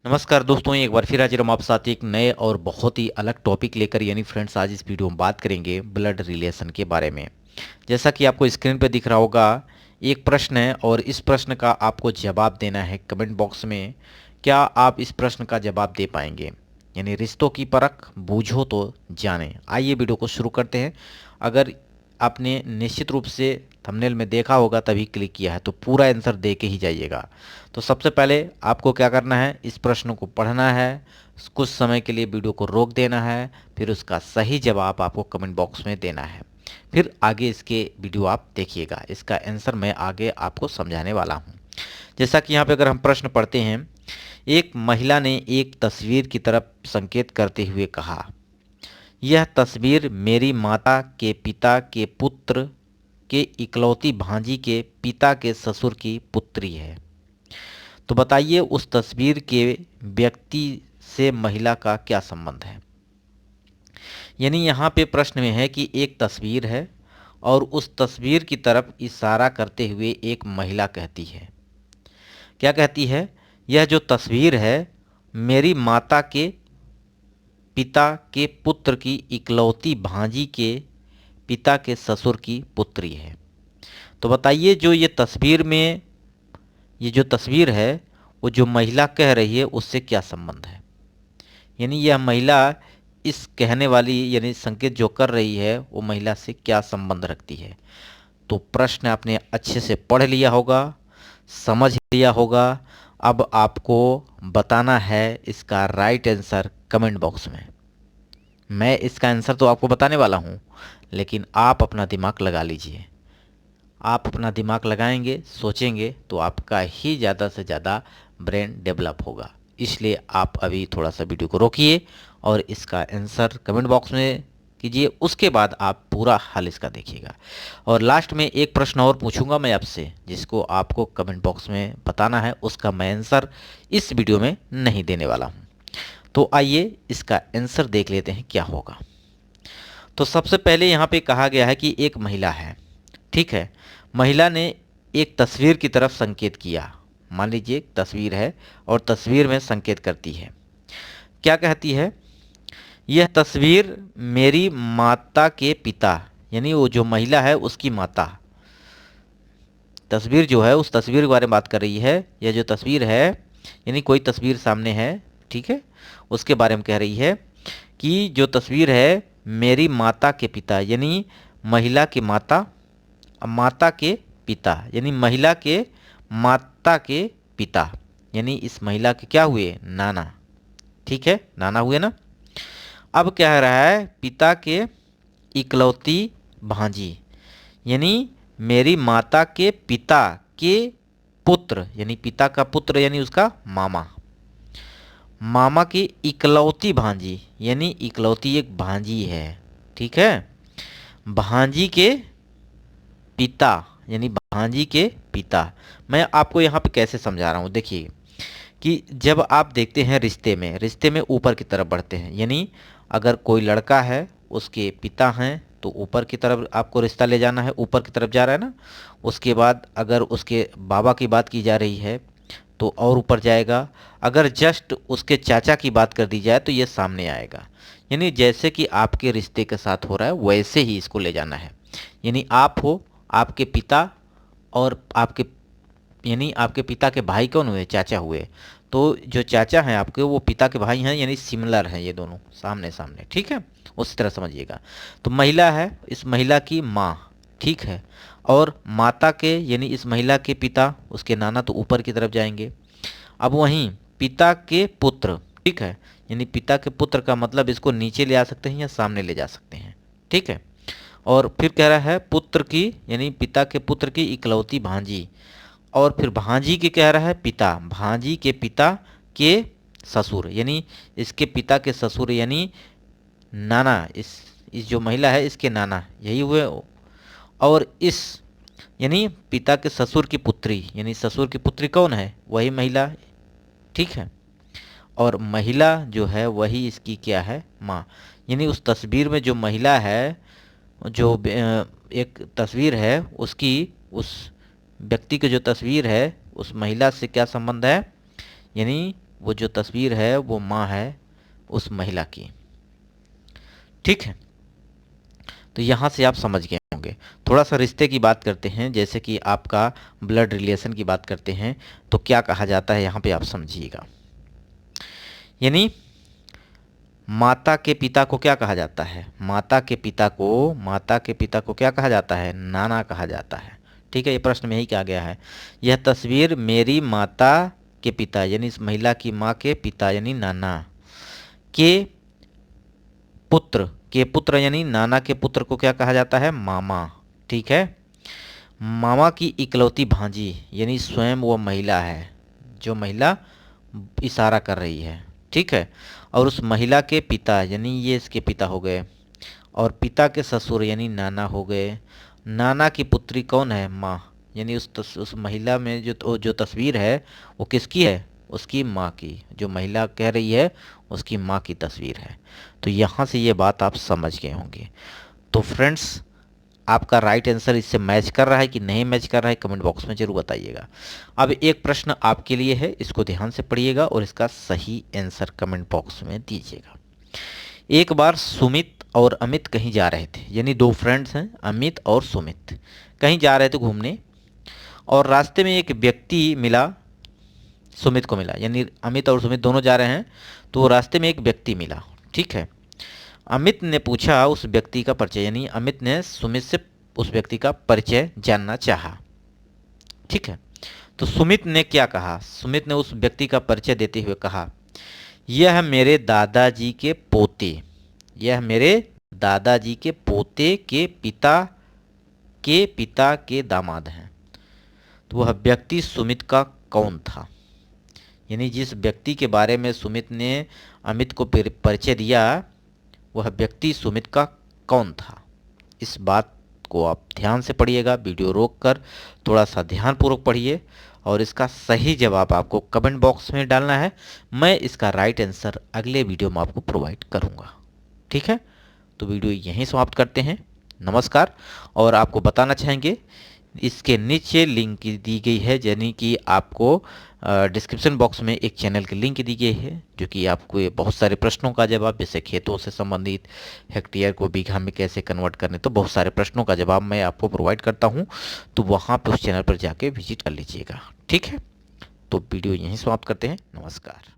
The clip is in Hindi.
नमस्कार दोस्तों, एक बार फिर हाजिर हम आप साथ एक नए और बहुत ही अलग टॉपिक लेकर यानी फ्रेंड्स आज इस वीडियो में बात करेंगे ब्लड रिलेशन के बारे में। जैसा कि आपको स्क्रीन पर दिख रहा होगा, एक प्रश्न है और इस प्रश्न का आपको जवाब देना है कमेंट बॉक्स में। क्या आप इस प्रश्न का जवाब दे पाएंगे? यानी रिश्तों की परख बूझो तो जाने। आइए वीडियो को शुरू करते हैं। अगर आपने निश्चित रूप से थंबनेल में देखा होगा तभी क्लिक किया है तो पूरा आंसर दे के ही जाइएगा। तो सबसे पहले आपको क्या करना है, इस प्रश्न को पढ़ना है, कुछ समय के लिए वीडियो को रोक देना है, फिर उसका सही जवाब आपको कमेंट बॉक्स में देना है। फिर आगे इसके वीडियो आप देखिएगा, इसका आंसर मैं आगे आपको समझाने वाला हूँ। जैसा कि यहाँ पे अगर हम प्रश्न पढ़ते हैं, एक महिला ने एक तस्वीर की तरफ संकेत करते हुए कहा, यह तस्वीर मेरी माता के पिता के पुत्र के इकलौती भांजी के पिता के ससुर की पुत्री है। तो बताइए उस तस्वीर के व्यक्ति से महिला का क्या संबंध है। यानी यहाँ पे प्रश्न में है कि एक तस्वीर है और उस तस्वीर की तरफ इशारा करते हुए एक महिला कहती है, क्या कहती है? यह जो तस्वीर है मेरी माता के पिता के पुत्र की इकलौती भांजी के पिता के ससुर की पुत्री है। तो बताइए जो ये तस्वीर में ये जो तस्वीर है वो जो महिला कह रही है उससे क्या संबंध है। यानी यह महिला इस कहने वाली यानी संकेत जो कर रही है वो महिला से क्या संबंध रखती है। तो प्रश्न आपने अच्छे से पढ़ लिया होगा, समझ लिया होगा। अब आपको बताना है इसका राइट आंसर कमेंट बॉक्स में। मैं इसका आंसर तो आपको बताने वाला हूँ, लेकिन आप अपना दिमाग लगा लीजिए। आप अपना दिमाग लगाएंगे, सोचेंगे तो आपका ही ज़्यादा से ज़्यादा ब्रेन डेवलप होगा। इसलिए आप अभी थोड़ा सा वीडियो को रोकिए और इसका आंसर कमेंट बॉक्स में कीजिए। उसके बाद आप पूरा हल इसका देखिएगा। और लास्ट में एक प्रश्न और पूछूंगा मैं आपसे, जिसको आपको कमेंट बॉक्स में बताना है। उसका मैं आंसर इस वीडियो में नहीं देने वाला हूँ। तो आइए इसका आंसर देख लेते हैं क्या होगा। तो सबसे पहले यहाँ पे कहा गया है कि एक महिला है, ठीक है। महिला ने एक तस्वीर की तरफ संकेत किया। मान लीजिए एक तस्वीर है और तस्वीर में संकेत करती है, क्या कहती है? यह तस्वीर मेरी माता के पिता, यानी वो जो महिला है उसकी माता, तस्वीर जो है उस तस्वीर के बारे में बात कर रही है। यह जो तस्वीर है यानी कोई तस्वीर सामने है, ठीक है, उसके बारे में कह रही है कि जो तस्वीर है मेरी माता के पिता, यानी महिला की माता, माता के पिता यानी महिला के माता के पिता, यानी इस महिला के क्या हुए? नाना, ठीक है, नाना हुए ना। अब क्या कह रहा है? पिता के इकलौती भांजी, यानी मेरी माता के पिता के पुत्र, यानी पिता का पुत्र यानी उसका मामा, मामा की इकलौती भांजी, यानी इकलौती एक भांजी है, ठीक है, भांजी के पिता, यानी भांजी के पिता। मैं आपको यहाँ पे कैसे समझा रहा हूँ, देखिए कि जब आप देखते हैं रिश्ते में ऊपर की तरफ बढ़ते हैं, यानी अगर कोई लड़का है उसके पिता हैं तो ऊपर की तरफ आपको रिश्ता ले जाना है, ऊपर की तरफ जा रहा है ना। उसके बाद अगर उसके बाबा की बात की जा रही है तो और ऊपर जाएगा। अगर जस्ट उसके चाचा की बात कर दी जाए तो ये सामने आएगा। यानी जैसे कि आपके रिश्ते के साथ हो रहा है वैसे ही इसको ले जाना है। यानी आप हो, आपके पिता और आपके, यानी आपके पिता के भाई कौन हुए? चाचा हुए। तो जो चाचा हैं आपके वो पिता के भाई हैं, यानी सिमिलर हैं ये दोनों, सामने सामने, ठीक है, उस तरह समझिएगा। तो महिला है, इस महिला की माँ, ठीक है, और माता के यानी इस महिला के पिता उसके नाना तो ऊपर की तरफ जाएंगे। अब वहीं पिता के पुत्र, ठीक है, यानी पिता के पुत्र का मतलब इसको नीचे ले आ सकते हैं या सामने ले जा सकते हैं, ठीक है। और फिर कह रहा है पुत्र की, यानी पिता के पुत्र की इकलौती भांजी, और फिर भांजी के कह रहा है पिता, भांजी के पिता के ससुर, यानी इसके पिता के ससुर, यानी नाना, इस जो महिला है इसके नाना यही हुए। और इस यानी पिता के ससुर की पुत्री, यानी ससुर की पुत्री कौन है? वही महिला, ठीक है। और महिला जो है वही इसकी क्या है? माँ। यानी उस तस्वीर में जो महिला है, जो एक तस्वीर है उसकी, उस व्यक्ति की जो तस्वीर है उस महिला से क्या संबंध है? यानी वो जो तस्वीर है वो माँ है उस महिला की। ठीक है, तो यहाँ से आप समझ गए होंगे। थोड़ा सा रिश्ते की बात करते हैं, जैसे कि आपका ब्लड रिलेशन की बात करते हैं तो क्या कहा जाता है यहाँ पे आप समझिएगा। यानी माता के पिता को क्या कहा जाता है, माता के पिता को क्या कहा जाता है, नाना कहा जाता है। ठीक है, ये प्रश्न में ही कहा गया है। यह तस्वीर मेरी माता के पिता यानी इस महिला की माँ के पिता यानी नाना के पुत्र यानी नाना के पुत्र को क्या कहा जाता है, मामा। ठीक है, मामा की इकलौती भांजी यानी स्वयं वो महिला है, जो महिला इशारा कर रही है। ठीक है, और उस महिला के पिता यानी ये इसके पिता हो गए, और पिता के ससुर यानी नाना हो गए। नाना की पुत्री कौन है, माँ, यानी उस महिला में जो तस्वीर है वो किसकी है, उसकी माँ की। जो महिला कह रही है उसकी माँ की तस्वीर है। तो यहाँ से ये बात आप समझ गए होंगे। तो फ्रेंड्स, आपका राइट आंसर इससे मैच कर रहा है कि नहीं मैच कर रहा है, कमेंट बॉक्स में जरूर बताइएगा। अब एक प्रश्न आपके लिए है, इसको ध्यान से पढ़िएगा और इसका सही आंसर कमेंट बॉक्स में दीजिएगा। एक बार सुमित और अमित कहीं जा रहे थे, यानी दो फ्रेंड्स हैं, अमित और सुमित कहीं जा रहे थे घूमने, और रास्ते में एक व्यक्ति मिला, सुमित को मिला, यानी अमित और सुमित दोनों जा रहे हैं तो रास्ते में एक व्यक्ति मिला। ठीक है, अमित ने पूछा उस व्यक्ति का परिचय, यानी अमित ने सुमित से उस व्यक्ति का परिचय जानना चाहा। ठीक है, तो सुमित ने क्या कहा, सुमित ने उस व्यक्ति का परिचय देते हुए कहा, यह मेरे दादाजी के पोते, यह मेरे दादाजी के पोते के पिता के दामाद हैं। तो वह व्यक्ति सुमित का कौन था, यानी जिस व्यक्ति के बारे में सुमित ने अमित को परिचय दिया वह व्यक्ति सुमित का कौन था। इस बात को आप ध्यान से पढ़िएगा, वीडियो रोक कर थोड़ा सा ध्यानपूर्वक पढ़िए और इसका सही जवाब आपको कमेंट बॉक्स में डालना है। मैं इसका राइट आंसर अगले वीडियो में आपको प्रोवाइड करूंगा। ठीक है, तो वीडियो यहीं समाप्त करते हैं। नमस्कार। और आपको बताना चाहेंगे इसके नीचे लिंक दी गई है, यानी कि आपको डिस्क्रिप्शन बॉक्स में एक चैनल की लिंक दी गई है जो कि आपको ये बहुत सारे प्रश्नों का जवाब, जैसे खेतों से संबंधित, हेक्टेयर को बीघा में कैसे कन्वर्ट करने, तो बहुत सारे प्रश्नों का जवाब मैं आपको प्रोवाइड करता हूं। तो वहां पे उस चैनल पर जाके विजिट कर लीजिएगा। ठीक है, तो वीडियो यहीं समाप्त करते हैं। नमस्कार।